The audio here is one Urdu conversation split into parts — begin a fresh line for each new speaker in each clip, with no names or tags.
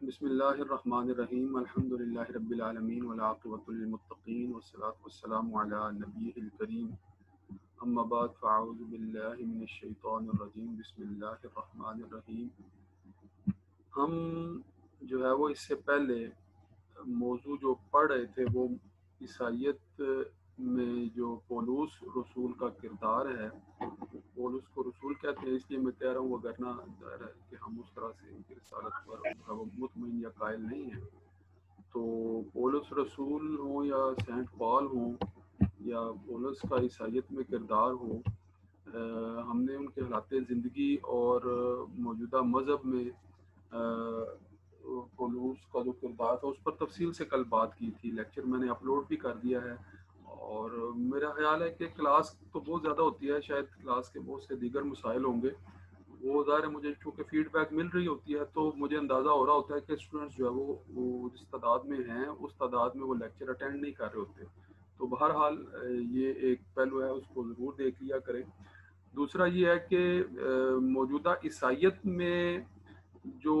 بسم اللہ الرحمن الرحیم الحمدللہ رب العالمین والعاقبۃ للمتقین والصلاۃ والسلام علی نبیہ الکریم اما بعد فاعوذ باللہ من الشیطان الرجیم بسم اللہ الرحمن الرحیم۔ ہم جو ہے وہ اس سے پہلے موضوع جو پڑھ رہے تھے وہ عیسائیت میں جو پولس رسول کا کردار ہے، پولس کو رسول کہتے ہیں اس لیے میں کہہ رہا ہوں، وگرنہ ظاہر ہے کہ ہم اس طرح سے ان کی رسالت پر مطمئن یا قائل نہیں ہیں۔ تو پولس رسول ہوں یا سینٹ پال ہوں یا پولس کا عیسائیت میں کردار ہو، ہم نے ان کے حالات زندگی اور موجودہ مذہب میں پولس کا جو کردار تھا اس پر تفصیل سے کل بات کی تھی۔ لیکچر میں نے اپلوڈ بھی کر دیا ہے، اور میرا خیال ہے کہ کلاس تو بہت زیادہ ہوتی ہے، شاید کلاس کے بہت سے دیگر مسائل ہوں گے، وہ ظاہر ہے مجھے چونکہ فیڈ بیک مل رہی ہوتی ہے تو مجھے اندازہ ہو رہا ہوتا ہے کہ اسٹوڈنٹس جو ہے وہ جس تعداد میں ہیں اس تعداد میں وہ لیکچر اٹینڈ نہیں کر رہے ہوتے۔ تو بہرحال یہ ایک پہلو ہے، اس کو ضرور دیکھ لیا کریں۔ دوسرا یہ ہے کہ موجودہ عیسائیت میں جو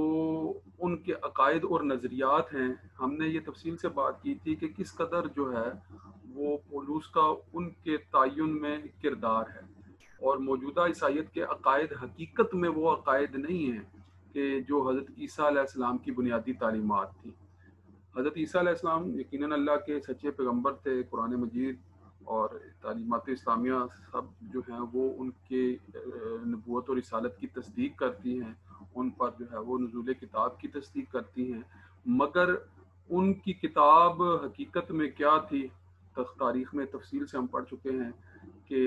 ان کے عقائد اور نظریات ہیں، ہم نے یہ تفصیل سے بات کی تھی کہ کس قدر جو ہے وہ پولس کا ان کے تعین میں کردار ہے، اور موجودہ عیسائیت کے عقائد حقیقت میں وہ عقائد نہیں ہیں کہ جو حضرت عیسیٰ علیہ السلام کی بنیادی تعلیمات تھیں۔ حضرت عیسیٰ علیہ السلام یقیناً اللہ کے سچے پیغمبر تھے، قرآن مجید اور تعلیمات اسلامیہ سب جو ہیں وہ ان کے نبوت اور رسالت کی تصدیق کرتی ہیں، ان پر جو ہے وہ نزول کتاب کی تصدیق کرتی ہیں، مگر ان کی کتاب حقیقت میں کیا تھی تاریخ میں تفصیل سے ہم پڑھ چکے ہیں کہ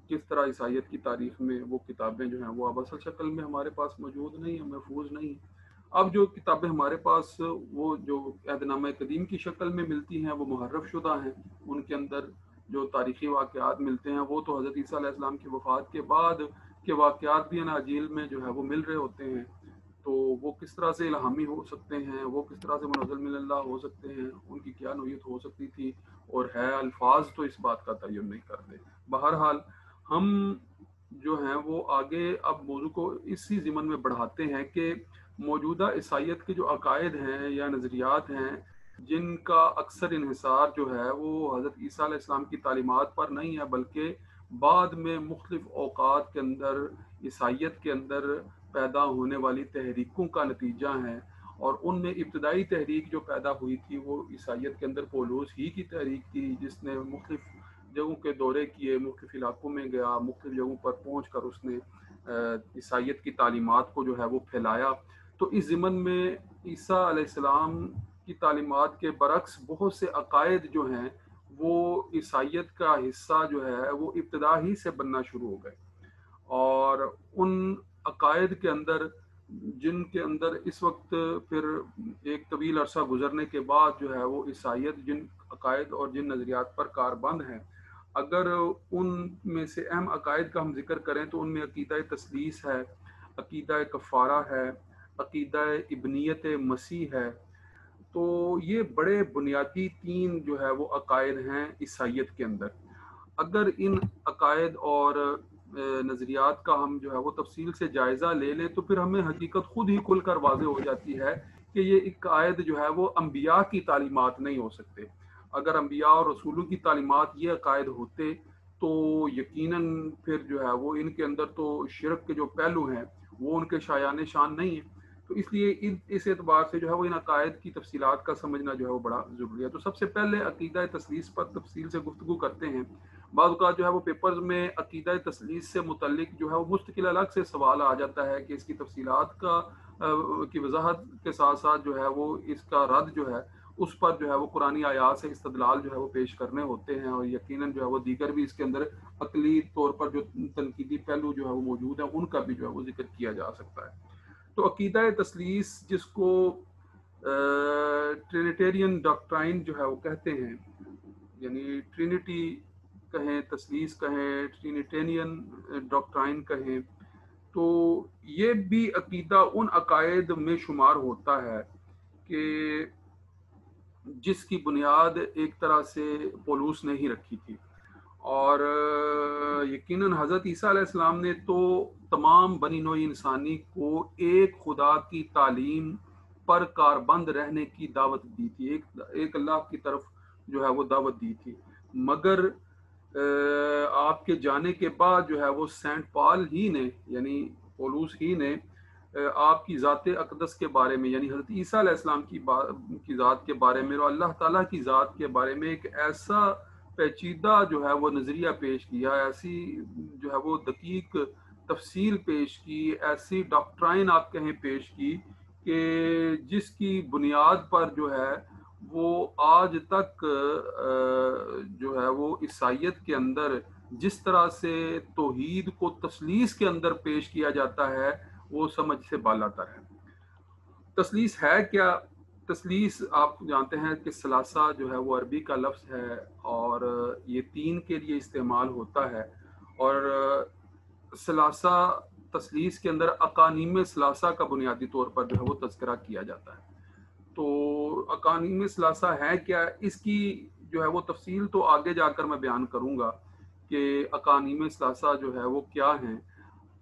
کس طرح عیسائیت کی تاریخ میں وہ کتابیں جو ہیں وہ اب اصل شکل میں ہمارے پاس موجود نہیں ہیں، محفوظ نہیں ہیں۔ اب جو کتابیں ہمارے پاس وہ جو عہد نامہ قدیم کی شکل میں ملتی ہیں وہ محرف شدہ ہیں، ان کے اندر جو تاریخی واقعات ملتے ہیں وہ تو حضرت عیسیٰ علیہ السلام کی وفات کے بعد کے واقعات بھی اناجیل میں جو ہے وہ مل رہے ہوتے ہیں، تو وہ کس طرح سے الہامی ہو سکتے ہیں، وہ کس طرح سے منزل من اللہ ہو سکتے ہیں، ان کی کیا نوعیت ہو سکتی تھی اور ہے، الفاظ تو اس بات کا تعین نہیں کرتے۔ بہرحال ہم جو ہیں وہ آگے اب موضوع کو اسی ضمن میں بڑھاتے ہیں کہ موجودہ عیسائیت کے جو عقائد ہیں یا نظریات ہیں جن کا اکثر انحصار جو ہے وہ حضرت عیسیٰ علیہ السلام کی تعلیمات پر نہیں ہے، بلکہ بعد میں مختلف اوقات کے اندر عیسائیت کے اندر پیدا ہونے والی تحریکوں کا نتیجہ ہیں، اور ان میں ابتدائی تحریک جو پیدا ہوئی تھی وہ عیسائیت کے اندر پولس ہی کی تحریک تھی، جس نے مختلف جگہوں کے دورے کیے، مختلف علاقوں میں گیا، مختلف جگہوں پر پہنچ کر اس نے عیسائیت کی تعلیمات کو جو ہے وہ پھیلایا۔ تو اس ضمن میں عیسیٰ علیہ السلام کی تعلیمات کے برعکس بہت سے عقائد جو ہیں وہ عیسائیت کا حصہ جو ہے وہ ابتدا ہی سے بننا شروع ہو گئے، اور ان عقائد کے اندر جن کے اندر اس وقت پھر ایک طویل عرصہ گزرنے کے بعد جو ہے وہ عیسائیت جن عقائد اور جن نظریات پر کاربند ہیں، اگر ان میں سے اہم عقائد کا ہم ذکر کریں تو ان میں عقیدہ تثلیث ہے، عقیدہ کفارہ ہے، عقیدہ ابنیت مسیح ہے۔ تو یہ بڑے بنیادی تین جو ہے وہ عقائد ہیں عیسائیت کے اندر۔ اگر ان عقائد اور نظریات کا ہم جو ہے وہ تفصیل سے جائزہ لے لیں تو پھر ہمیں حقیقت خود ہی کھل کر واضح ہو جاتی ہے کہ یہ عقائد جو ہے وہ انبیاء کی تعلیمات نہیں ہو سکتے۔ اگر انبیاء اور رسولوں کی تعلیمات یہ عقائد ہوتے تو یقیناً پھر جو ہے وہ ان کے اندر تو شرک کے جو پہلو ہیں وہ ان کے شایان شان نہیں ہیں۔ تو اس لیے اس اعتبار سے جو ہے وہ ان عقائد کی تفصیلات کا سمجھنا جو ہے وہ بڑا ضروری ہے۔ تو سب سے پہلے عقیدہ تثلیث پر تفصیل سے گفتگو کرتے ہیں۔ بعض اوقات جو ہے وہ پیپرز میں عقیدہ تثلیث سے متعلق جو ہے وہ مستقل الگ سے سوال آ جاتا ہے کہ اس کی تفصیلات کی وضاحت کے ساتھ ساتھ جو ہے وہ اس کا رد جو ہے اس پر جو ہے وہ قرآنی آیات سے استدلال جو ہے وہ پیش کرنے ہوتے ہیں، اور یقیناً جو ہے وہ دیگر بھی اس کے اندر عقلی طور پر جو تنقیدی پہلو جو ہے وہ موجود ہیں ان کا بھی جو ہے وہ ذکر کیا جا سکتا ہے۔ تو عقیدہ تثلیث جس کو ٹرینیٹیرین ڈاکٹرائن جو ہے وہ کہتے ہیں، یعنی ٹرینٹی کہیں، تثلیث کہیں، ٹرینیٹیرین ڈاکٹرائن کہیں، تو یہ بھی عقیدہ ان عقائد میں شمار ہوتا ہے کہ جس کی بنیاد ایک طرح سے پولس نے ہی رکھی تھی، اور یقیناً حضرت عیسیٰ علیہ السلام نے تو تمام بنی نوع انسانی کو ایک خدا کی تعلیم پر کاربند رہنے کی دعوت دی تھی، ایک اللہ کی طرف جو ہے وہ دعوت دی تھی، مگر آپ کے جانے کے بعد جو ہے وہ سینٹ پال ہی نے یعنی پولوس ہی نے آپ کی ذات اقدس کے بارے میں یعنی حضرت عیسیٰ علیہ السلام کی ذات کے بارے میں اور اللہ تعالیٰ کی ذات کے بارے میں ایک ایسا پیچیدہ جو ہے وہ نظریہ پیش کیا، ایسی جو ہے وہ دقیق تفصیل پیش کی، ایسی ڈاکٹرائن آپ کہیں پیش کی کہ جس کی بنیاد پر جو ہے وہ آج تک جو ہے وہ عیسائیت کے اندر جس طرح سے توحید کو تثلیث کے اندر پیش کیا جاتا ہے وہ سمجھ سے بالاتر ہے۔ تثلیث ہے کیا؟ تثلیث آپ جانتے ہیں کہ ثلاثہ جو ہے وہ عربی کا لفظ ہے اور یہ تین کے لیے استعمال ہوتا ہے، اور ثلاثہ تثلیث کے اندر اقانیم ثلاثہ کا بنیادی طور پر جو ہے وہ تذکرہ کیا جاتا ہے۔ تو اقانیم ثلاثہ ہے کیا، اس کی جو ہے وہ تفصیل تو آگے جا کر میں بیان کروں گا کہ اقانیم ثلاثہ جو ہے وہ کیا ہیں۔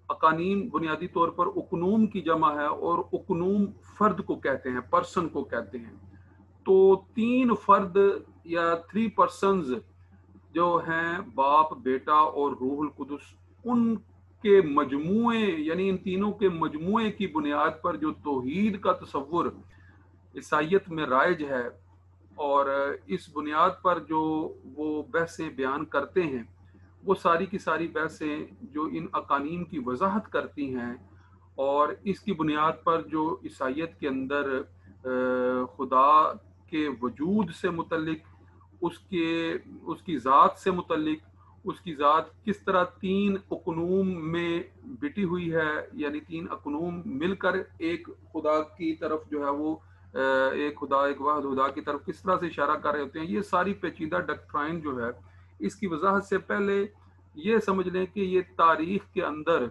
اقانیم بنیادی طور پر اقنوم کی جمع ہے اور اقنوم فرد کو کہتے ہیں، پرسن کو کہتے ہیں۔ تو تین فرد یا 3 پرسنز جو ہیں باپ، بیٹا اور روح القدس، ان کے مجموعے یعنی ان تینوں کے مجموعے کی بنیاد پر جو توحید کا تصور عیسائیت میں رائج ہے اور اس بنیاد پر جو وہ بحثیں بیان کرتے ہیں، وہ ساری کی ساری بحثیں جو ان اقانیم کی وضاحت کرتی ہیں اور اس کی بنیاد پر جو عیسائیت کے اندر خدا کے وجود سے متعلق، اس کی ذات سے متعلق، اس کی ذات کس طرح تین اقنوم میں بٹی ہوئی ہے، یعنی تین اقنوم مل کر ایک خدا کی طرف جو ہے وہ ایک خدا، ایک واحد خدا کی طرف کس طرح سے اشارہ کر رہے ہوتے ہیں، یہ ساری پیچیدہ ڈاکٹرائن جو ہے، اس کی وضاحت سے پہلے یہ سمجھ لیں کہ یہ تاریخ کے اندر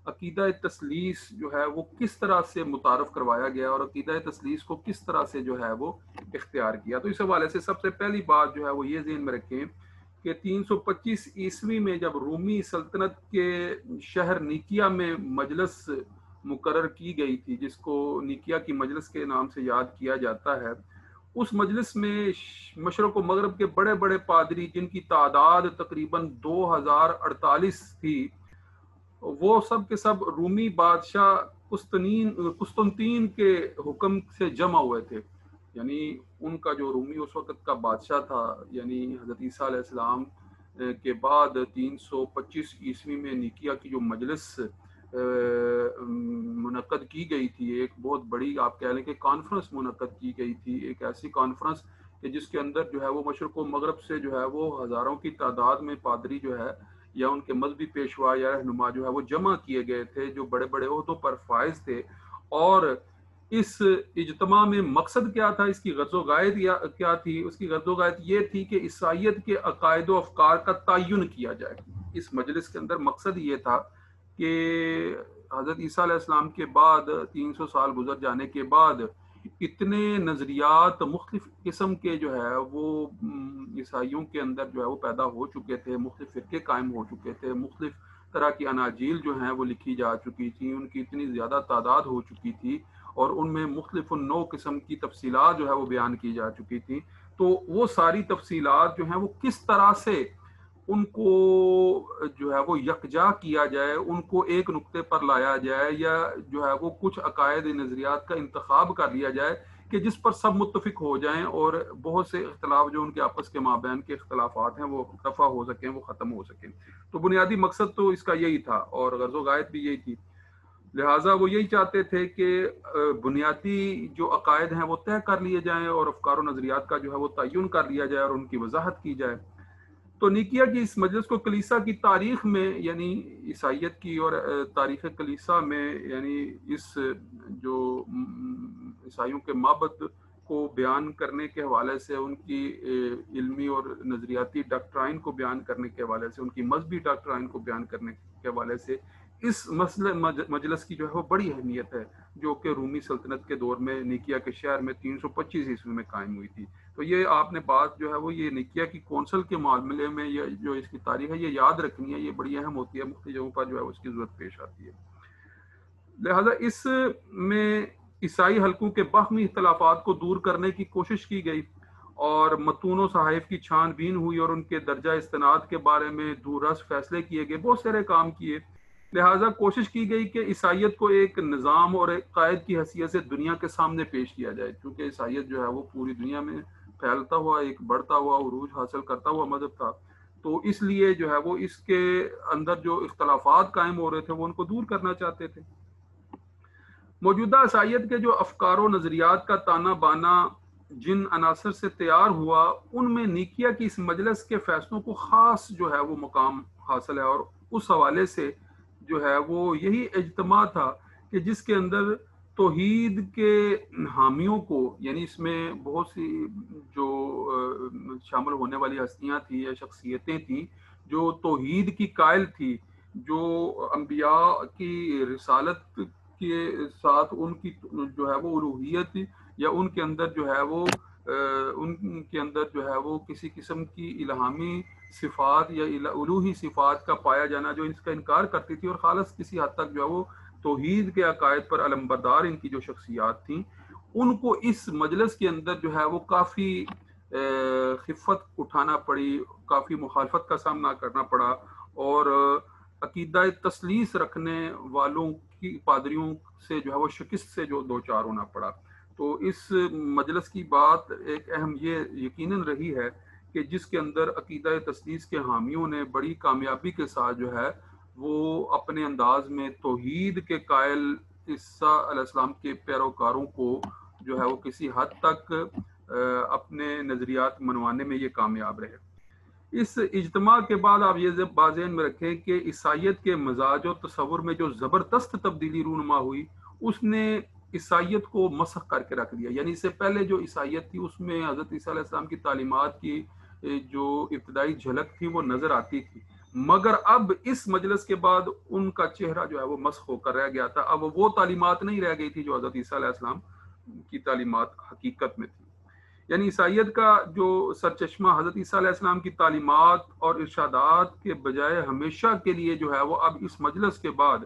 عقیدہ تثلیث جو ہے وہ کس طرح سے متعارف کروایا گیا اور عقیدہ تثلیث کو کس طرح سے جو ہے وہ اختیار کیا۔ تو اس حوالے سے سب سے پہلی بات جو ہے وہ یہ ذہن میں رکھیں کہ 325 عیسوی میں جب رومی سلطنت کے شہر نیکیا میں مجلس مقرر کی گئی تھی، جس کو نیکیا کی مجلس کے نام سے یاد کیا جاتا ہے، اس مجلس میں مشرق و مغرب کے بڑے بڑے پادری، جن کی تعداد تقریباً 2048 تھی، وہ سب کے سب رومی بادشاہ قسطنطین کے حکم سے جمع ہوئے تھے۔ یعنی ان کا جو رومی اس وقت کا بادشاہ تھا، یعنی حضرت عیسیٰ علیہ السلام کے بعد 325 عیسوی میں نیکیا کی جو مجلس منعقد کی گئی تھی، ایک بہت بڑی آپ کہہ لیں کہ کانفرنس منعقد کی گئی تھی، ایک ایسی کانفرنس کہ جس کے اندر جو ہے وہ مشرق و مغرب سے جو ہے وہ ہزاروں کی تعداد میں پادری جو ہے یا ان کے مذہبی پیشوا یا رہنما جو ہے وہ جمع کیے گئے تھے، جو بڑے بڑے عہدوں پر فائز تھے۔ اور اس اجتماع میں مقصد کیا تھا، اس کی غرض و غایت کیا تھی؟ اس کی غرض و غایت یہ تھی کہ عیسائیت کے عقائد و افکار کا تعین کیا جائے۔ اس مجلس کے اندر مقصد یہ تھا کہ حضرت عیسیٰ علیہ السلام کے بعد 300 سال گزر جانے کے بعد اتنے نظریات مختلف قسم کے جو ہے وہ عیسائیوں کے اندر جو ہے وہ پیدا ہو چکے تھے، مختلف فرقے قائم ہو چکے تھے، مختلف طرح کی اناجیل جو ہیں وہ لکھی جا چکی تھی، ان کی اتنی زیادہ تعداد ہو چکی تھی اور ان میں مختلف نو قسم کی تفصیلات جو ہے وہ بیان کی جا چکی تھی۔ تو وہ ساری تفصیلات جو ہیں وہ کس طرح سے ان کو جو ہے وہ یکجا کیا جائے، ان کو ایک نقطے پر لایا جائے، یا جو ہے وہ کچھ عقائد نظریات کا انتخاب کر لیا جائے کہ جس پر سب متفق ہو جائیں اور بہت سے اختلاف جو ان کے آپس کے مابین کے اختلافات ہیں وہ رفع ہو سکیں، وہ ختم ہو سکیں۔ تو بنیادی مقصد تو اس کا یہی تھا اور غرض و غایت بھی یہی تھی۔ لہٰذا وہ یہی چاہتے تھے کہ بنیادی جو عقائد ہیں وہ طے کر لیے جائیں اور افکار و نظریات کا جو ہے وہ تعین کر لیا جائے اور ان کی وضاحت کی جائے۔ تو نیکیا کی اس مجلس کو کلیسا کی تاریخ میں یعنی عیسائیت کی اور تاریخ کلیسا میں یعنی اس جو عیسائیوں کے معبد کو بیان کرنے کے حوالے سے، ان کی علمی اور نظریاتی ڈاکٹرائن کو بیان کرنے کے حوالے سے، ان کی مذہبی ڈاکٹرائن کو بیان کرنے کے حوالے سے اس مجلس کی جو ہے وہ بڑی اہمیت ہے، جو کہ رومی سلطنت کے دور میں نیکیا کے شہر میں 325 عیسوی میں قائم ہوئی تھی۔ تو یہ آپ نے بات جو ہے وہ یہ نیکیا کی کونسل کے معاملے میں یہ جو اس کی تاریخ ہے یہ یاد رکھنی ہے، یہ بڑی اہم ہوتی ہے، مختلف جگہوں پر جو ہے اس کی ضرورت پیش آتی ہے۔ لہذا اس میں عیسائی حلقوں کے باہمی اختلافات کو دور کرنے کی کوشش کی گئی اور متون و صحائف کی چھان بین ہوئی اور ان کے درجہ استناد کے بارے میں دور رس فیصلے کیے گئے، بہت سارے کام کیے۔ لہٰذا کوشش کی گئی کہ عیسائیت کو ایک نظام اور ایک قائد کی حیثیت سے دنیا کے سامنے پیش کیا جائے، کیونکہ عیسائیت جو ہے وہ پوری دنیا میں پھیلتا ہوا ایک بڑھتا ہوا عروج حاصل کرتا ہوا مذہب تھا، تو اس لیے جو ہے وہ اس کے اندر جو اختلافات قائم ہو رہے تھے وہ ان کو دور کرنا چاہتے تھے۔ موجودہ عیسائیت کے جو افکار و نظریات کا تانا بانا جن عناصر سے تیار ہوا، ان میں نیکیا کی اس مجلس کے فیصلوں کو خاص جو ہے وہ مقام حاصل ہے، اور اس حوالے سے جو ہے وہ یہی اجتماع تھا کہ جس کے اندر توحید کے حامیوں کو، یعنی اس میں بہت سی جو شامل ہونے والی ہستیاں تھیں یا شخصیتیں تھیں جو توحید کی قائل تھی، جو انبیاء کی رسالت کے ساتھ ان کی جو ہے وہ الوہیت یا ان کے اندر جو ہے وہ ان کے اندر جو ہے وہ کسی قسم کی الہامی صفات یا الوہی صفات کا پایا جانا جو اس کا انکار کرتی تھی، اور خالص کسی حد تک جو ہے وہ توحید کے عقائد پر علمبردار ان کی جو شخصیات تھیں، ان کو اس مجلس کے اندر جو ہے وہ کافی خفت اٹھانا پڑی، کافی مخالفت کا سامنا کرنا پڑا، اور عقیدہ تثلیث رکھنے والوں کی پادریوں سے جو ہے وہ شکست سے جو دو چار ہونا پڑا۔ تو اس مجلس کی بات ایک اہم یہ یقیناً رہی ہے کہ جس کے اندر عقیدہ تثلیث کے حامیوں نے بڑی کامیابی کے ساتھ جو ہے وہ اپنے انداز میں توحید کے قائل عیسیٰ علیہ السلام کے پیروکاروں کو جو ہے وہ کسی حد تک اپنے نظریات منوانے میں یہ کامیاب رہے۔ اس اجتماع کے بعد آپ یہ بات ذہن میں رکھیں کہ عیسائیت کے مزاج و تصور میں جو زبردست تبدیلی رونما ہوئی، اس نے عیسائیت کو مسخ کر کے رکھ دیا۔ یعنی اس سے پہلے جو عیسائیت تھی اس میں حضرت عیسیٰ علیہ السلام کی تعلیمات کی جو ابتدائی جھلک تھی وہ نظر آتی تھی، مگر اب اس مجلس کے بعد ان کا چہرہ جو ہے وہ مسخ ہو کر رہ گیا تھا۔ اب وہ تعلیمات نہیں رہ گئی تھی جو حضرت عیسیٰ علیہ السلام کی تعلیمات حقیقت میں تھی۔ یعنی عیسائیت کا جو سرچشمہ حضرت عیسیٰ علیہ السلام کی تعلیمات اور ارشادات کے بجائے ہمیشہ کے لیے جو ہے وہ اب اس مجلس کے بعد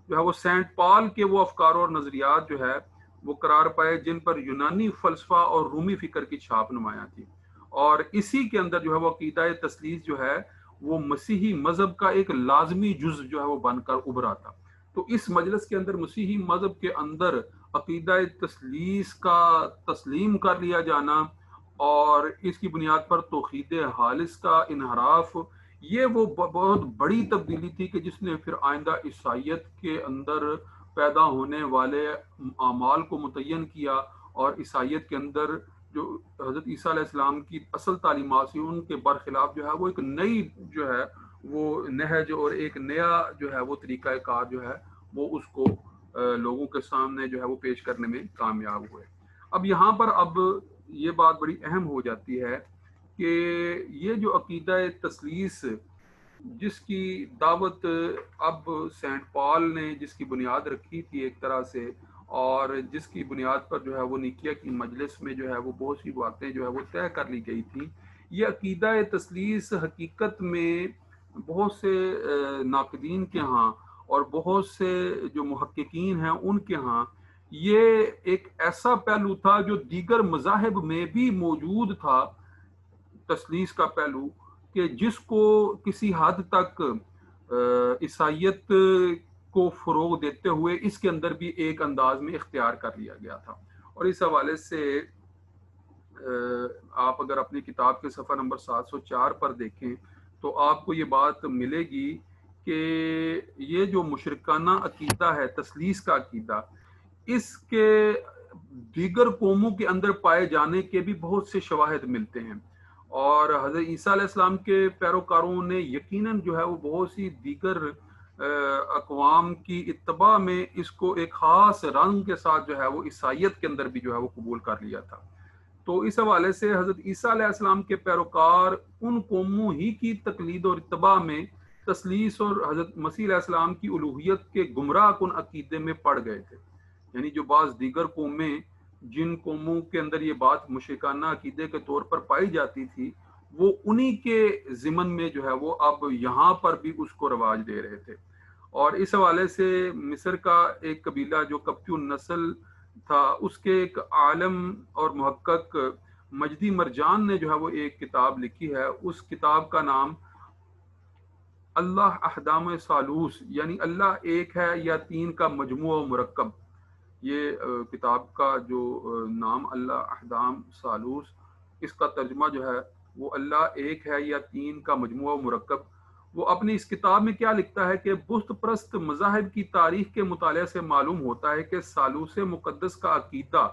جو ہے وہ سینٹ پال کے وہ افکار اور نظریات جو ہے وہ قرار پائے جن پر یونانی فلسفہ اور رومی فکر کی چھاپ نمایاں تھی، اور اسی کے اندر جو ہے وہ عقیدہ تثلیث جو ہے وہ مسیحی مذہب کا ایک لازمی جز جو ہے وہ بن کر ابھرا تھا۔ تو اس مجلس کے اندر مسیحی مذہب کے اندر عقیدہ تثلیث کا تسلیم کر لیا جانا اور اس کی بنیاد پر توحید خالص کا انحراف، یہ وہ بہت بڑی تبدیلی تھی کہ جس نے پھر آئندہ عیسائیت کے اندر پیدا ہونے والے اعمال کو متعین کیا، اور عیسائیت کے اندر جو حضرت عیسیٰ علیہ السلام کی اصل تعلیمات ہیں ان کے برخلاف جو ہے وہ ایک نئی جو ہے وہ نہج اور ایک نیا جو ہے وہ طریقہ کار جو ہے وہ اس کو لوگوں کے سامنے جو ہے وہ پیش کرنے میں کامیاب ہوئے۔ اب یہاں پر اب یہ بات بڑی اہم ہو جاتی ہے کہ یہ جو عقیدہ تثلیث جس کی دعوت اب سینٹ پال نے جس کی بنیاد رکھی تھی ایک طرح سے، اور جس کی بنیاد پر جو ہے وہ نیکیا کی مجلس میں جو ہے وہ بہت سی باتیں جو ہے وہ طے کر لی گئی تھی، یہ عقیدہ تثلیث حقیقت میں بہت سے ناقدین کے ہاں اور بہت سے جو محققین ہیں ان کے ہاں یہ ایک ایسا پہلو تھا جو دیگر مذاہب میں بھی موجود تھا، تثلیث کا پہلو، کہ جس کو کسی حد تک عیسائیت کو فروغ دیتے ہوئے اس کے اندر بھی ایک انداز میں اختیار کر لیا گیا تھا۔ اور اس حوالے سے آپ اگر اپنی کتاب کے صفحہ نمبر 704 پر دیکھیں تو آپ کو یہ بات ملے گی کہ یہ جو مشرکانہ عقیدہ ہے تثلیث کا عقیدہ، اس کے دیگر قوموں کے اندر پائے جانے کے بھی بہت سے شواہد ملتے ہیں، اور حضرت عیسیٰ علیہ السلام کے پیروکاروں نے یقیناً جو ہے وہ بہت سی دیگر اقوام کی اتباع میں اس کو ایک خاص رنگ کے ساتھ جو ہے وہ عیسائیت کے اندر بھی جو ہے وہ قبول کر لیا تھا۔ تو اس حوالے سے حضرت عیسیٰ علیہ السلام کے پیروکار ان قوموں ہی کی تقلید اور اتباع میں تثلیث اور حضرت مسیح علیہ السلام کی الوہیت کے گمراہ کن عقیدے میں پڑ گئے تھے۔ یعنی جو بعض دیگر قومیں جن قوموں کے اندر یہ بات مشرکانہ عقیدے کے طور پر پائی جاتی تھی، وہ انہی کے ضمن میں جو ہے وہ اب یہاں پر بھی اس کو رواج دے رہے تھے۔ اور اس حوالے سے مصر کا ایک قبیلہ جو کپتی النسل تھا، اس کے ایک عالم اور محقق مجدی مرجان نے جو ہے وہ ایک کتاب لکھی ہے. اس کتاب کا نام اللہ احدام ثالوث، یعنی اللہ ایک ہے یا تین کا مجموعہ و مرکب. یہ کتاب کا جو نام اللہ احدام ثالوث، اس کا ترجمہ جو ہے وہ اللہ ایک ہے یا تین کا مجموعہ و مرکب. وہ اپنی اس کتاب میں کیا لکھتا ہے کہ بت پرست مذاہب کی تاریخ کے مطالعے سے معلوم ہوتا ہے کہ ثالوث مقدس کا عقیدہ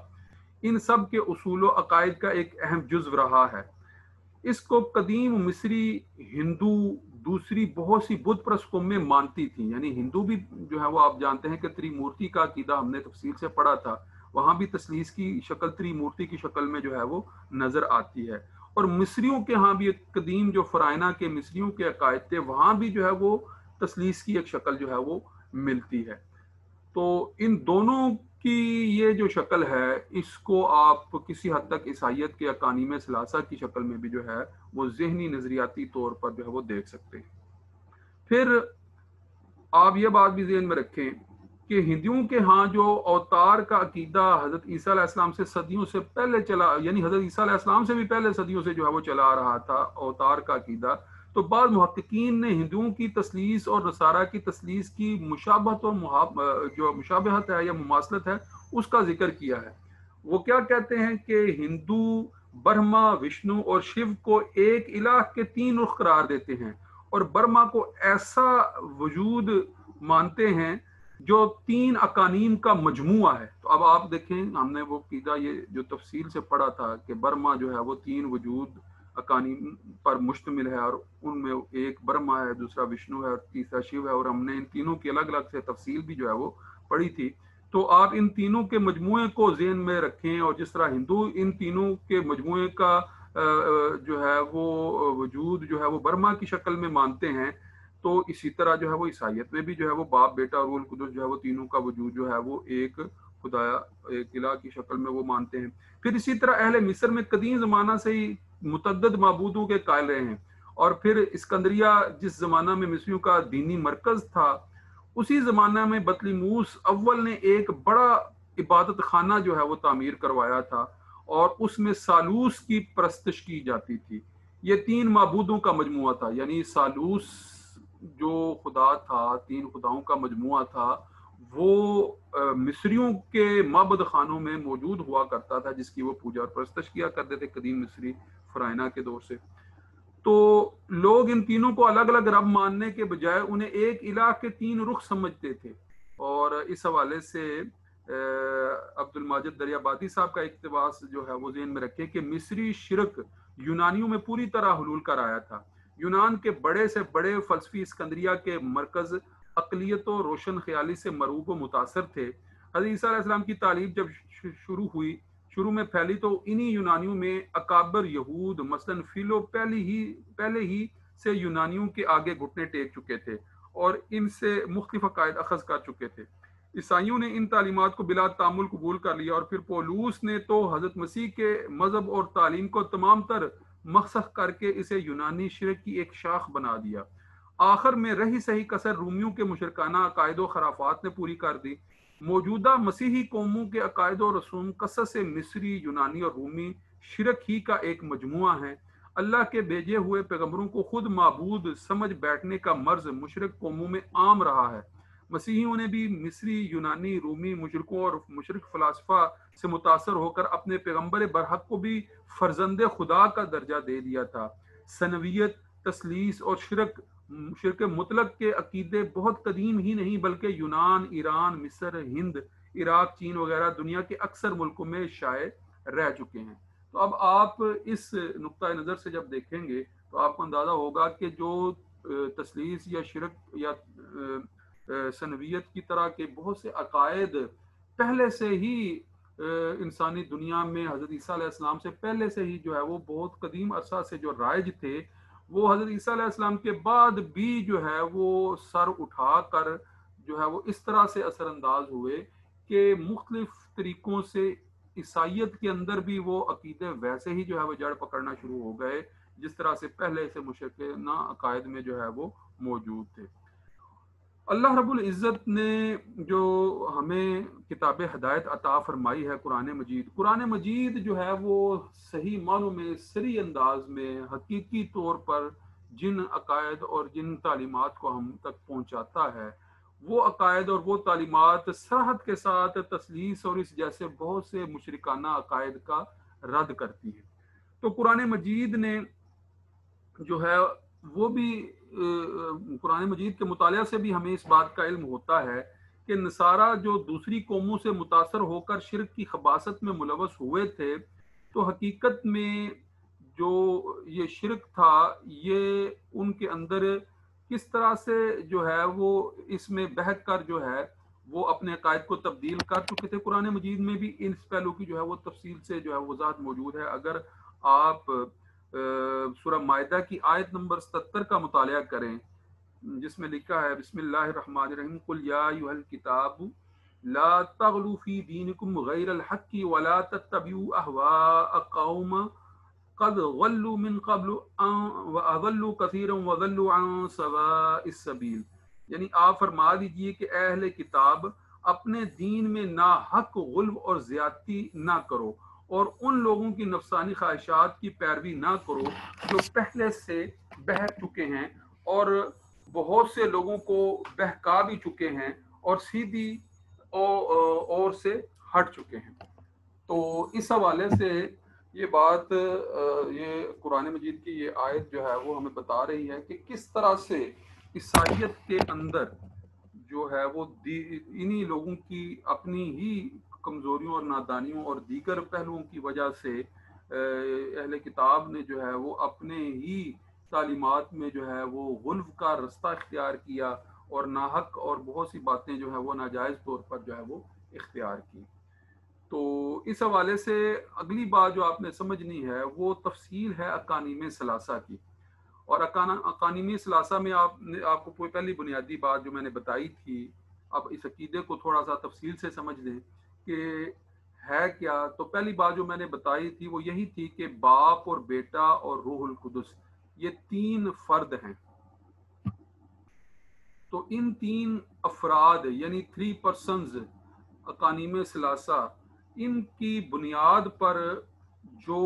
ان سب کے اصول و عقائد کا ایک اہم جزو رہا ہے. اس کو قدیم مصری، ہندو، دوسری بہت سی بت پرست قومیں مانتی تھیں. یعنی ہندو بھی جو ہے وہ آپ جانتے ہیں کہ تری مورتی کا عقیدہ ہم نے تفصیل سے پڑھا تھا، وہاں بھی تثلیث کی شکل تری مورتی کی شکل میں جو ہے وہ نظر آتی ہے. اور مصریوں کے ہاں بھی قدیم جو فرائنہ کے مصریوں کے عقائد تھے، وہاں بھی جو ہے وہ تثلیث کی ایک شکل جو ہے وہ ملتی ہے. تو ان دونوں کی یہ جو شکل ہے، اس کو آپ کسی حد تک عیسائیت کے اقانیم ثلاثہ کی شکل میں بھی جو ہے وہ ذہنی نظریاتی طور پر جو ہے وہ دیکھ سکتے ہیں. پھر آپ یہ بات بھی ذہن میں رکھیں کہ ہندوؤں کے ہاں جو اوتار کا عقیدہ حضرت عیسیٰ علیہ السلام سے صدیوں سے پہلے چلا، یعنی حضرت عیسیٰ علیہ السلام سے بھی پہلے صدیوں سے جو ہے وہ چلا آ رہا تھا اوتار کا عقیدہ. تو بعض محققین نے ہندوؤں کی تثلیث اور نصارہ کی تثلیث کی مشابہت اور جو مشابہت ہے یا مماثلت ہے اس کا ذکر کیا ہے. وہ کیا کہتے ہیں کہ ہندو برہما، وشنو اور شیو کو ایک الہ کے تین رخ قرار دیتے ہیں، اور برہما کو ایسا وجود مانتے ہیں جو تین اقانیم کا مجموعہ ہے. تو اب آپ دیکھیں، ہم نے وہ قیدہ یہ جو تفصیل سے پڑھا تھا کہ برہما جو ہے وہ تین وجود اقانیم پر مشتمل ہے، اور ان میں ایک برہما ہے، دوسرا وشنو ہے اور تیسرا شیو ہے. اور ہم نے ان تینوں کی الگ الگ سے تفصیل بھی جو ہے وہ پڑھی تھی. تو آپ ان تینوں کے مجموعے کو ذہن میں رکھیں، اور جس طرح ہندو ان تینوں کے مجموعے کا جو ہے وہ وجود جو ہے وہ برہما کی شکل میں مانتے ہیں، تو اسی طرح جو ہے وہ عیسائیت میں بھی جو ہے وہ باپ، بیٹا اور روح القدس جو ہے وہ تینوں کا وجود جو ہے وہ ایک خدایا، ایک الہ کی شکل میں وہ مانتے ہیں. پھر اسی طرح اہل مصر میں قدیم زمانہ سے ہی متعدد معبودوں کے قائل رہے ہیں. اور پھر اسکندریہ جس زمانہ میں مصریوں کا دینی مرکز تھا، اسی زمانہ میں بطلیموس اول نے ایک بڑا عبادت خانہ جو ہے وہ تعمیر کروایا تھا، اور اس میں ثالوث کی پرستش کی جاتی تھی. یہ تین معبودوں کا مجموعہ تھا، یعنی ثالوث جو خدا تھا، تین خداؤں کا مجموعہ تھا، وہ مصریوں کے معبد خانوں میں موجود ہوا کرتا تھا، جس کی وہ پوجا اور پرستش کیا کرتے تھے قدیم مصری فرائنہ کے دور سے. تو لوگ ان تینوں کو الگ الگ رب ماننے کے بجائے انہیں ایک الہ کے تین رخ سمجھتے تھے. اور اس حوالے سے عبد الماجد دریابادی صاحب کا اقتباس جو ہے وہ ذہن میں رکھے کہ مصری شرک یونانیوں میں پوری طرح حلول کر آیا تھا. یونان کے بڑے سے بڑے فلسفی اسکندریہ کے مرکز عقلیت و روشن خیالی سے مرعوب و متاثر تھے. حضرت عیسیٰ علیہ السلام کی تعلیم جب شروع میں پھیلی تو انہی یونانیوں میں اکابر یہود مثلاً فیلو پہلے ہی سے یونانیوں کے آگے گھٹنے ٹیک چکے تھے اور ان سے مختلف عقائد اخذ کر چکے تھے. عیسائیوں نے ان تعلیمات کو بلا تعامل قبول کر لیا، اور پھر پولوس نے تو حضرت مسیح کے مذہب اور تعلیم کو تمام تر مخسخ کر کے اسے یونانی شرک کی ایک شاخ بنا دیا. آخر میں رہی صحیح کسر رومیوں کے مشرکانہ عقائد و خرافات نے پوری کر دی. موجودہ مسیحی قوموں کے عقائد و رسوم قصص مصری، یونانی اور رومی شرک ہی کا ایک مجموعہ ہے. اللہ کے بھیجے ہوئے پیغمبروں کو خود معبود سمجھ بیٹھنے کا مرض مشرک قوموں میں عام رہا ہے. مسیحیوں نے بھی مصری، یونانی، رومی مشرکوں اور مشرک فلاسفہ سے متاثر ہو کر اپنے پیغمبر برحق کو بھی فرزند خدا کا درجہ دے دیا تھا. سنویت، تثلیث اور شرک مطلق کے عقیدے بہت قدیم ہی نہیں بلکہ یونان، ایران، مصر، ہند، عراق، چین وغیرہ دنیا کے اکثر ملکوں میں شائع رہ چکے ہیں. تو اب آپ اس نقطہ نظر سے جب دیکھیں گے تو آپ کو اندازہ ہوگا کہ جو تثلیث یا شرک یا سنویت کی طرح کے بہت سے عقائد پہلے سے ہی انسانی دنیا میں حضرت عیسیٰ علیہ السلام سے پہلے سے ہی جو ہے وہ بہت قدیم عرصہ سے جو رائج تھے، وہ حضرت عیسیٰ علیہ السلام کے بعد بھی جو ہے وہ سر اٹھا کر جو ہے وہ اس طرح سے اثر انداز ہوئے کہ مختلف طریقوں سے عیسائیت کے اندر بھی وہ عقیدے ویسے ہی جو ہے وہ جڑ پکڑنا شروع ہو گئے جس طرح سے پہلے سے مشرکانہ عقائد میں جو ہے وہ موجود تھے. اللہ رب العزت نے جو ہمیں کتاب ہدایت عطا فرمائی ہے قرآن مجید جو ہے وہ صحیح معنوں میں سری انداز میں حقیقی طور پر جن عقائد اور جن تعلیمات کو ہم تک پہنچاتا ہے، وہ عقائد اور وہ تعلیمات سرحد کے ساتھ تثلیث اور اس جیسے بہت سے مشرکانہ عقائد کا رد کرتی ہے۔ تو قرآن مجید نے جو ہے وہ بھی قرآن مجید کے مطالعہ سے بھی ہمیں اس بات کا علم ہوتا ہے کہ نصارہ جو دوسری قوموں سے متاثر ہو کر شرک کی خباثت میں ملوث ہوئے تھے، تو حقیقت میں جو یہ شرک تھا، یہ ان کے اندر کس طرح سے جو ہے وہ اس میں بہک کر جو ہے وہ اپنے عقائد کو تبدیل کر چکے تھے۔ قرآن مجید میں بھی ان پہلو کی جو ہے وہ تفصیل سے جو ہے وضاحت موجود ہے۔ اگر آپ سورہ مائدہ کی آیت نمبر 77 کا مطالعہ کریں، جس میں لکھا ہے بسم اللہ الرحمن الرحیم قل یا ایھا الکتاب لا تغلوا فی دینکم غیر الحق ولا تتبعوا اهواء قوم قد غلوا من قبل واضلوا كثيرا وضلوا عن سواء السبیل، یعنی آپ فرما دیجئے کہ اے اہل کتاب اپنے دین میں ناحق غلو اور زیادتی نہ کرو، اور ان لوگوں کی نفسانی خواہشات کی پیروی نہ کرو جو پہلے سے بہک چکے ہیں اور بہت سے لوگوں کو بہکا بھی چکے ہیں اور سیدھی اور سے ہٹ چکے ہیں۔ تو اس حوالے سے یہ بات یہ قرآن مجید کی یہ آیت جو ہے وہ ہمیں بتا رہی ہے کہ کس طرح سے عیسائیت کے اندر جو ہے وہ انہی لوگوں کی اپنی ہی کمزوریوں اور نادانیوں اور دیگر پہلوؤں کی وجہ سے اہل کتاب نے جو ہے وہ اپنے ہی تعلیمات میں جو ہے وہ غلو کا رستہ اختیار کیا اور ناحق اور بہت سی باتیں جو ہے وہ ناجائز طور پر جو ہے وہ اختیار کی۔ تو اس حوالے سے اگلی بات جو آپ نے سمجھنی ہے وہ تفصیل ہے اقانیم ثلاثہ کی، اور اقانیم ثلاثہ میں آپ کو کوئی پہلی بنیادی بات جو میں نے بتائی تھی، اب اس عقیدے کو تھوڑا سا تفصیل سے سمجھ لیں کہ ہے کیا۔ تو پہلی بات جو میں نے بتائی تھی وہ یہی تھی کہ باپ اور بیٹا اور روح القدس یہ تین فرد ہیں۔ تو ان تین افراد یعنی 3 پرسنز اقانیم ثلاثہ، ان کی بنیاد پر جو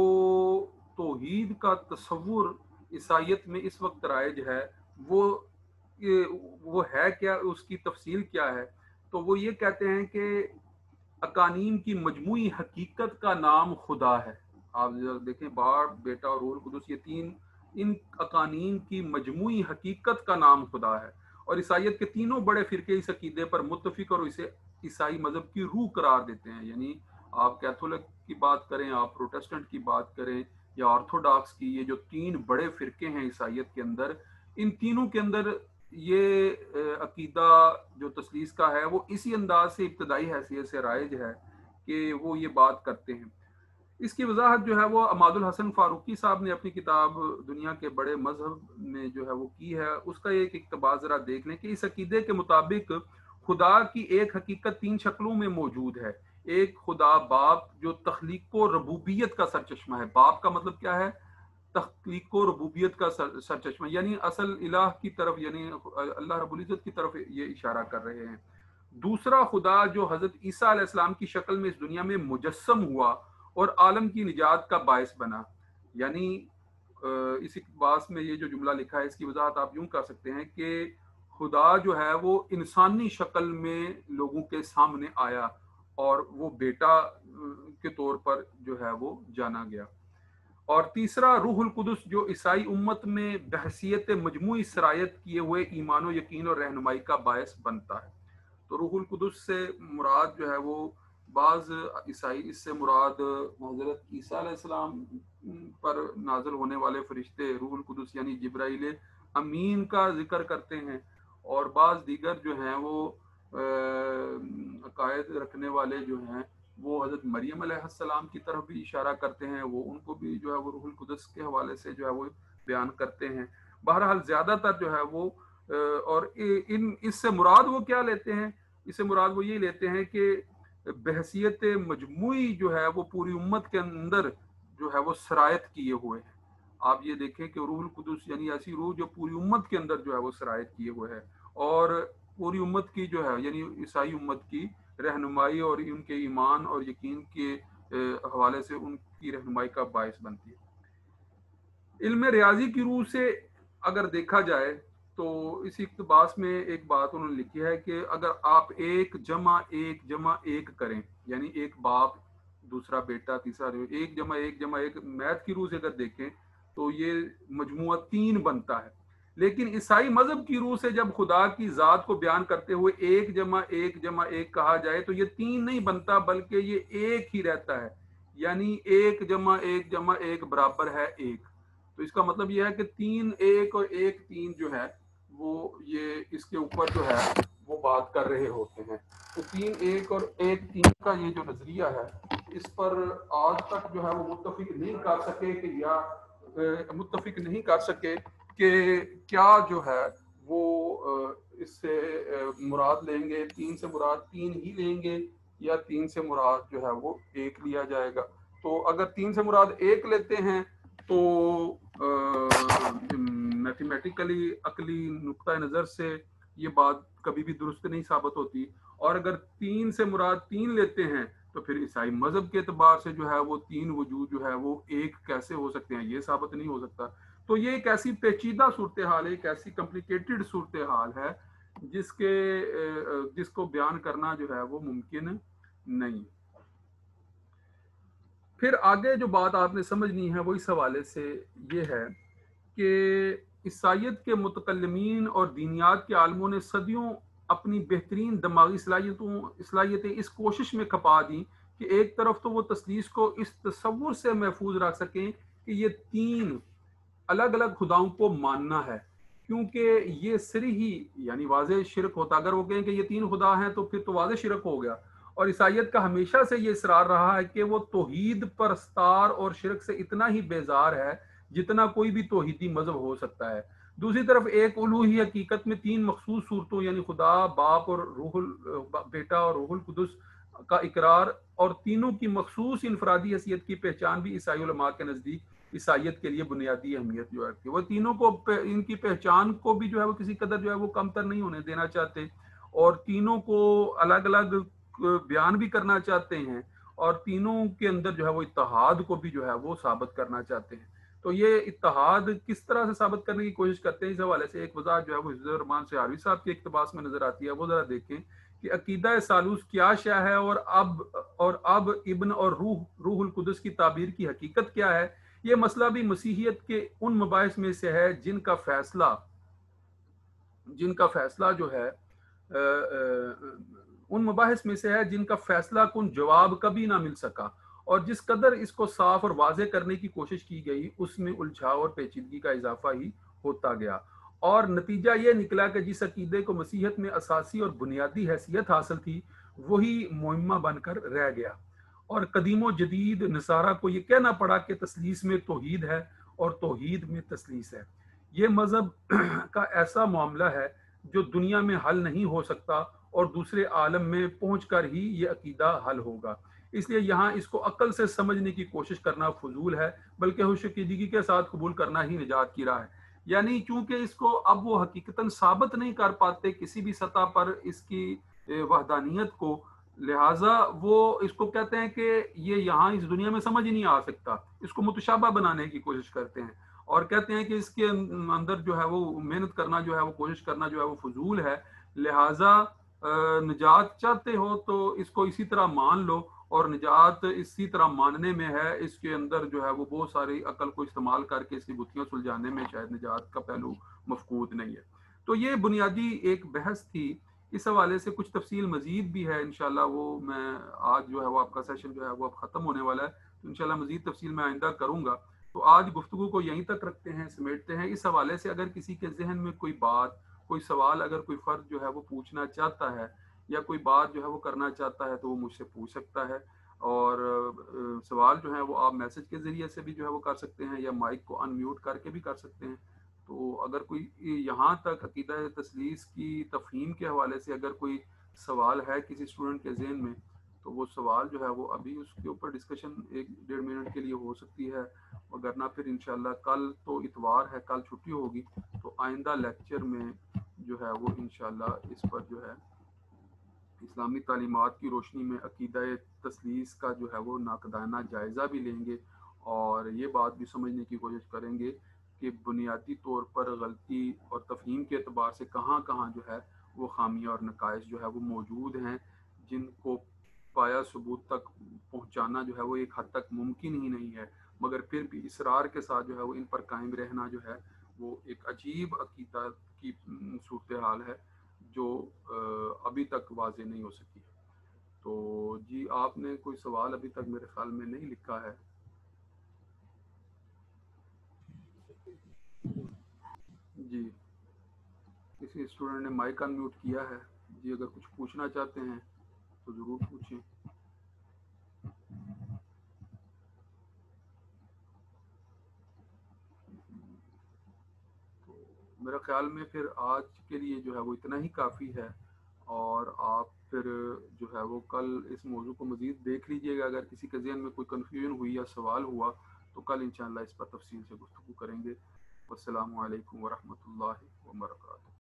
توحید کا تصور عیسائیت میں اس وقت رائج ہے وہ ہے کیا، اس کی تفصیل کیا ہے؟ تو وہ یہ کہتے ہیں کہ اقانیم کی مجموعی حقیقت کا نام خدا ہے۔ آپ دیکھیں باپ بیٹا اور روح القدس یہ تین، ان اقانیم کی مجموعی حقیقت کا نام خدا ہے، اور عیسائیت کے تینوں بڑے فرقے اس عقیدے پر متفق اور اسے عیسائی مذہب کی روح قرار دیتے ہیں۔ یعنی آپ کیتھولک کی بات کریں، آپ پروٹسٹنٹ کی بات کریں یا آرتھوڈاکس کی، یہ جو تین بڑے فرقے ہیں عیسائیت کے اندر، ان تینوں کے اندر یہ عقیدہ جو تثلیث کا ہے وہ اسی انداز سے ابتدائی حیثیت سے رائج ہے کہ وہ یہ بات کرتے ہیں۔ اس کی وضاحت جو ہے وہ عماد الحسن فاروقی صاحب نے اپنی کتاب دنیا کے بڑے مذہب میں جو ہے وہ کی ہے۔ اس کا ایک اقتباس ذرا دیکھ لیں کہ اس عقیدے کے مطابق خدا کی ایک حقیقت 3 شکلوں میں موجود ہے۔ ایک خدا باپ جو تخلیق و ربوبیت کا سرچشمہ ہے۔ باپ کا مطلب کیا ہے؟ تخلیق و ربوبیت کا سرچشمہ، یعنی اصل الہ کی طرف، یعنی اللہ رب العزت کی طرف یہ اشارہ کر رہے ہیں۔ دوسرا خدا جو حضرت عیسیٰ علیہ السلام کی شکل میں اس دنیا میں مجسم ہوا اور عالم کی نجات کا باعث بنا، یعنی اس اقتباس میں یہ جو جملہ لکھا ہے اس کی وضاحت آپ یوں کر سکتے ہیں کہ خدا جو ہے وہ انسانی شکل میں لوگوں کے سامنے آیا اور وہ بیٹا کے طور پر جو ہے وہ جانا گیا۔ اور تیسرا روح القدس جو عیسائی امت میں بحثیت مجموعی سرایت کیے ہوئے ایمان و یقین اور رہنمائی کا باعث بنتا ہے۔ تو روح القدس سے مراد جو ہے وہ بعض عیسائی اس سے مراد حضرت عیسیٰ علیہ السلام پر نازل ہونے والے فرشتے روح القدس یعنی جبرائیل امین کا ذکر کرتے ہیں، اور بعض دیگر جو ہیں وہ عقائد رکھنے والے جو ہیں وہ حضرت مریم علیہ السلام کی طرف بھی اشارہ کرتے ہیں، وہ ان کو بھی جو ہے وہ روح القدس کے حوالے سے جو ہے وہ بیان کرتے ہیں۔ بہرحال زیادہ تر جو ہے وہ اور اس سے مراد وہ کیا لیتے ہیں؟ اس سے مراد وہ یہ لیتے ہیں کہ بحثیت مجموعی جو ہے وہ پوری امت کے اندر جو ہے وہ سرایت کیے ہوئے ہیں۔ آپ یہ دیکھیں کہ روح القدس یعنی ایسی روح جو پوری امت کے اندر جو ہے وہ سرایت کیے ہوئے ہے، اور پوری امت کی جو ہے یعنی عیسائی امت کی رہنمائی اور ان کے ایمان اور یقین کے حوالے سے ان کی رہنمائی کا باعث بنتی ہے۔ علم ریاضی کی روح سے اگر دیکھا جائے تو اس اقتباس میں ایک بات انہوں نے لکھی ہے کہ اگر آپ ایک جمع ایک کریں، یعنی ایک باپ دوسرا بیٹا تیسرا، ایک جمع ایک میتھ کی روح سے اگر دیکھیں تو یہ مجموعہ 3 بنتا ہے۔ لیکن عیسائی مذہب کی روح سے جب خدا کی ذات کو بیان کرتے ہوئے ایک جمع ایک کہا جائے تو یہ 3 نہیں بنتا بلکہ یہ ایک ہی رہتا ہے، یعنی ایک جمع ایک برابر ہے ایک۔ تو اس کا مطلب یہ ہے کہ 3 ایک اور 1 3 جو ہے وہ یہ اس کے اوپر جو ہے وہ بات کر رہے ہوتے ہیں۔ تو 3 ایک اور 1 3 کا یہ جو نظریہ ہے اس پر آج تک جو ہے وہ متفق نہیں کر سکے کہ کیا جو ہے وہ اس سے مراد لیں گے، 3 سے مراد 3 ہی لیں گے یا 3 سے مراد جو ہے وہ 1 لیا جائے گا۔ تو اگر 3 سے مراد 1 لیتے ہیں تو میتھمیٹیکلی عقلی نقطہ نظر سے یہ بات کبھی بھی درست نہیں ثابت ہوتی، اور اگر 3 سے مراد 3 لیتے ہیں تو پھر عیسائی مذہب کے اعتبار سے جو ہے وہ 3 وجود جو ہے وہ ایک کیسے ہو سکتے ہیں، یہ ثابت نہیں ہو سکتا۔ تو یہ ایک ایسی پیچیدہ صورتحال ہے، ایک ایسی کمپلیکیٹڈ صورتحال ہے جس کو بیان کرنا جو ہے وہ ممکن نہیں۔ پھر آگے جو بات آپ نے سمجھنی ہے وہ اس حوالے سے یہ ہے کہ عیسائیت کے متکلمین اور دینیات کے عالموں نے صدیوں اپنی بہترین دماغی صلاحیتیں اس کوشش میں کھپا دیں کہ ایک طرف تو وہ تثلیث کو اس تصور سے محفوظ رکھ سکیں کہ یہ 3 الگ الگ خداؤں کو ماننا ہے، کیونکہ یہ صریحی یعنی واضح شرک ہوتا، اگر وہ کہیں کہ یہ 3 خدا ہیں تو پھر تو واضح شرک ہو گیا۔ اور عیسائیت کا ہمیشہ سے یہ اصرار رہا ہے کہ وہ توحید پرستار اور شرک سے اتنا ہی بیزار ہے جتنا کوئی بھی توحیدی مذہب ہو سکتا ہے۔ دوسری طرف ایک الوہی حقیقت میں 3 مخصوص صورتوں یعنی خدا، باپ اور بیٹا اور روح القدس کا اقرار، اور تینوں کی مخصوص انفرادی حیثیت کی پہچان بھی عیسائی علماء کے نزدیک عیسائیت کے لیے بنیادی اہمیت جو ہے وہ تینوں کو ان کی پہچان کو بھی جو ہے وہ کسی قدر جو ہے وہ کم تر نہیں ہونے دینا چاہتے، اور تینوں کو الگ الگ بیان بھی کرنا چاہتے ہیں، اور تینوں کے اندر جو ہے وہ اتحاد کو بھی جو ہے وہ ثابت کرنا چاہتے ہیں۔ تو یہ اتحاد کس طرح سے ثابت کرنے کی کوشش کرتے ہیں، اس حوالے سے ایک وضاحت جو ہے وہ حفظ الرحمان سہاروی صاحب کے اقتباس میں نظر آتی ہے، وہ ذرا دیکھیں کہ عقیدہ ثالوث کیا شے ہے، اور اب ابن اور روح القدس کی تعبیر کی حقیقت کیا ہے۔ یہ مسئلہ بھی مسیحیت کے ان مباحث میں سے ہے جن کا فیصلہ جو ہے ان مباحث میں سے ہے جن کا فیصلہ کن جواب کبھی نہ مل سکا، اور جس قدر اس کو صاف اور واضح کرنے کی کوشش کی گئی اس میں الجھاؤ اور پیچیدگی کا اضافہ ہی ہوتا گیا، اور نتیجہ یہ نکلا کہ جس عقیدے کو مسیحیت میں اساسی اور بنیادی حیثیت حاصل تھی وہی مہمہ بن کر رہ گیا، اور قدیم و جدید نصارہ کو یہ کہنا پڑا کہ تثلیث میں توحید ہے اور توحید میں تثلیث ہے۔ یہ مذہب کا ایسا معاملہ ہے جو دنیا میں حل نہیں ہو سکتا، اور دوسرے عالم میں پہنچ کر ہی یہ عقیدہ حل ہوگا۔ اس لیے یہاں اس کو عقل سے سمجھنے کی کوشش کرنا فضول ہے، بلکہ ہوش شکیدگی کے ساتھ قبول کرنا ہی نجات کی راہ ہے۔ یعنی چونکہ اس کو اب وہ حقیقتاً ثابت نہیں کر پاتے کسی بھی سطح پر اس کی وحدانیت کو، لہٰذا وہ اس کو کہتے ہیں کہ یہ یہاں اس دنیا میں سمجھ ہی نہیں آ سکتا، اس کو متشابہ بنانے کی کوشش کرتے ہیں، اور کہتے ہیں کہ اس کے اندر جو ہے وہ محنت کرنا جو ہے وہ کوشش کرنا جو ہے وہ فضول ہے، لہٰذا نجات چاہتے ہو تو اس کو اسی طرح مان لو، اور نجات اسی طرح ماننے میں ہے، اس کے اندر جو ہے وہ بہت ساری عقل کو استعمال کر کے اس کی بتیاں سلجھانے میں شاید نجات کا پہلو مفقود نہیں ہے۔ تو یہ بنیادی ایک بحث تھی، اس حوالے سے کچھ تفصیل مزید بھی ہے انشاءاللہ، وہ میں آج جو ہے وہ آپ کا سیشن جو ہے وہ اب ختم ہونے والا ہے، تو انشاءاللہ مزید تفصیل میں آئندہ کروں گا۔ تو آج گفتگو کو یہیں تک رکھتے ہیں، سمیٹتے ہیں۔ اس حوالے سے اگر کسی کے ذہن میں کوئی بات، کوئی سوال اگر کوئی فرد جو ہے وہ پوچھنا چاہتا ہے یا کوئی بات جو ہے وہ کرنا چاہتا ہے تو وہ مجھ سے پوچھ سکتا ہے، اور سوال جو ہے وہ آپ میسج کے ذریعے سے بھی جو ہے وہ کر سکتے ہیں، یا مائک کو ان میوٹ کر کے بھی کر سکتے ہیں۔ تو اگر کوئی یہاں تک عقیدہ تثلیث کی تفہیم کے حوالے سے اگر کوئی سوال ہے کسی اسٹوڈنٹ کے ذہن میں، تو وہ سوال جو ہے وہ ابھی اس کے اوپر ڈسکشن 1-1.5 منٹ کے لیے ہو سکتی ہے، وگرنہ پھر انشاءاللہ کل تو اتوار ہے، کل چھٹی ہوگی، تو آئندہ لیکچر میں جو ہے وہ انشاءاللہ اس پر جو ہے اسلامی تعلیمات کی روشنی میں عقیدہ تثلیث کا جو ہے وہ ناقدانہ جائزہ بھی لیں گے، اور یہ بات بھی سمجھنے کی کوشش کریں گے کہ بنیادی طور پر غلطی اور تفہیم کے اعتبار سے کہاں کہاں جو ہے وہ خامیاں اور نقائص جو ہے وہ موجود ہیں، جن کو پایا ثبوت تک پہنچانا جو ہے وہ ایک حد تک ممکن ہی نہیں ہے، مگر پھر بھی اصرار کے ساتھ جو ہے وہ ان پر قائم رہنا جو ہے وہ ایک عجیب عقیدہ کی صورتحال ہے جو ابھی تک واضح نہیں ہو سکی۔ تو جی آپ نے کوئی سوال ابھی تک میرے خیال میں نہیں لکھا ہے۔ جی کسی اسٹوڈنٹ نے مائک ان میوٹ کیا ہے؟ جی اگر کچھ پوچھنا چاہتے ہیں تو ضرور پوچھیں۔ تو میرا خیال میں پھر آج کے لیے جو ہے وہ اتنا ہی کافی ہے، اور آپ پھر جو ہے وہ کل اس موضوع کو مزید دیکھ لیجئے گا، اگر کسی کے ذہن میں کوئی کنفیوژن ہوئی یا سوال ہوا تو کل انشاءاللہ اس پر تفصیل سے گفتگو کریں گے۔ والسلام علیکم ورحمۃ اللہ وبرکاتہ۔